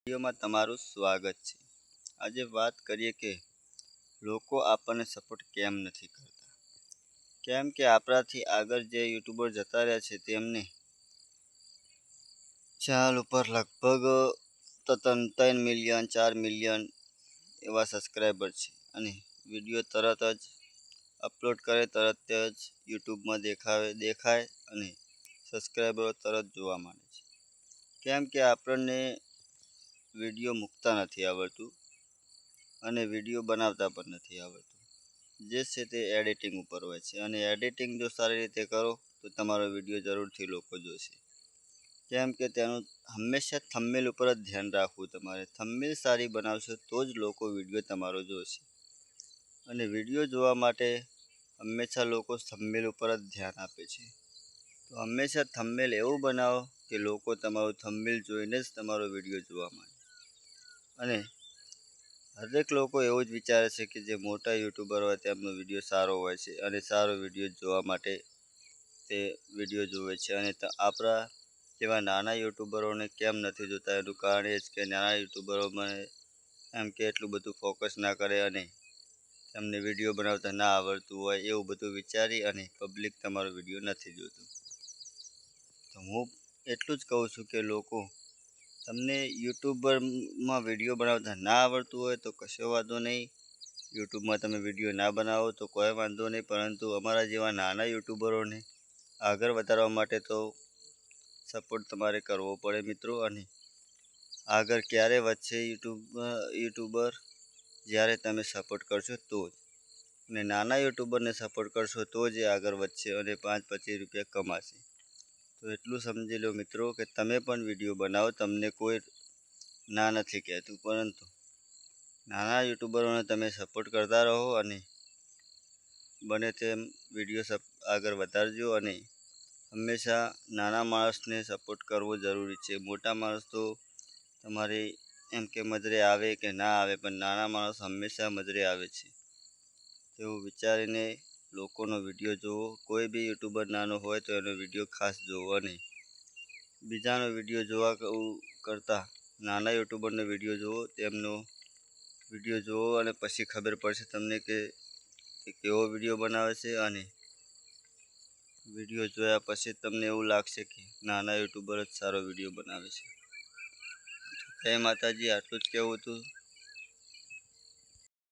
વિડીયોમાં તમારું સ્વાગત છે। આજે વાત કરીએ કે લોકો આપણને સપોર્ટ કેમ નથી કરતા। કેમ કે આપણાથી આગળ જે યુટ્યુબર જતા રહ્યા છે તેમને ચેનલ ઉપર લગભગ 3 મિલિયન 4 મિલિયન એવા સબસ્ક્રાઈબર છે અને વિડીયો તરત જ અપલોડ કરે તરત જ યુટ્યુબમાં દેખાય અને સબસ્ક્રાઈબરો તરત જોવા મળે છે। કેમ કે આપણને વિડીયો મૂકતા નથી આવડતું અને વિડીયો બનાવતા પણ નથી આવડતું। જે છે તે એડિટિંગ ઉપર હોય છે અને એડિટિંગ જો સારી રીતે કરો તો તમારો વિડીયો જરૂરથી લોકો જોશે। કેમ કે તેનું હંમેશા થંબનેલ ઉપર જ ધ્યાન રાખવું તમારે। થંબનેલ સારી બનાવશો તો જ લોકો વિડીયો તમારો જોશે અને વિડીયો જોવા માટે હંમેશા લોકો થંબનેલ ઉપર જ ધ્યાન આપે છે। તો હંમેશા થંબનેલ એવું બનાવો કે લોકો તમારું થંબનેલ જોઈને જ તમારો વિડીયો જોવા માંડે અને દરેક લોકો એવું જ વિચારે છે કે જે મોટા યુટ્યુબર હોય તેમનો વિડીયો સારો હોય છે અને સારો વિડીયો જોવા માટે તે વિડીયો જોવે છે અને આપણા જેવા નાના યુટ્યુબરોને કેમ નથી જોતા એનું કારણ એ જ કે નાના યુટ્યુબરોમાં એમ કે એટલું બધું ફોકસ ના કરે અને તમને વિડીયો બનાવતા ના આવડતું હોય એવું બધું વિચારી અને પબ્લિક તમારો વિડીયો નથી જોતું। તો હું એટલું જ કહું છું કે લોકો તમને યુટ્યુબરમાં વિડીયો બનાવતા ના આવડતું હોય તો કશો વાંધો નહીં। યુટ્યુબમાં તમે વિડીયો ના બનાવો તો કોઈ વાંધો નહીં, પરંતુ અમારા જેવા નાના યુટ્યુબરોને આગળ વધારવા માટે તો સપોર્ટ તમારે કરવો પડે મિત્રો। અને આગળ ક્યારે વધશે યુટ્યુબર જ્યારે તમે સપોર્ટ કરશો તો જ, અને નાના યુટ્યુબરને સપોર્ટ કરશો તો જ એ આગળ વધશે અને 5-25 રૂપિયા કમાશે। તો એટલું સમજી લો મિત્રો કે તમે પણ વિડીયો બનાવો, તમને કોઈ ના નથી કહેતું, પરંતુ નાના યુટ્યુબરોને તમે સપોર્ટ કરતા રહો અને બને તેમ વિડીયો આગળ વધારજો અને હંમેશા નાના માણસને સપોર્ટ કરવો જરૂરી છે। મોટા માણસ તો તમારે એમ કે મજરે આવે કે ના આવે, પણ નાના માણસ હંમેશા મજરે આવે છે તેવું વિચારીને લોકોનો વિડીયો જોવો। કોઈ બી યુટ્યુબર નાનો હોય તો એનો વિડીયો ખાસ જોવો અને બીજાનો વિડીયો જોવા કરતાં નાના યુટ્યુબરનો વિડીયો જોવો, તેમનો વિડીયો જોવો અને પછી ખબર પડશે તમને કે તે કેવો વિડીયો બનાવે છે અને વિડીયો જોયા પછી તમને એવું લાગશે કે નાના યુટ્યુબર જ સારો વિડીયો બનાવે છે। જય માતાજી, આટલું જ કહેવું હતું।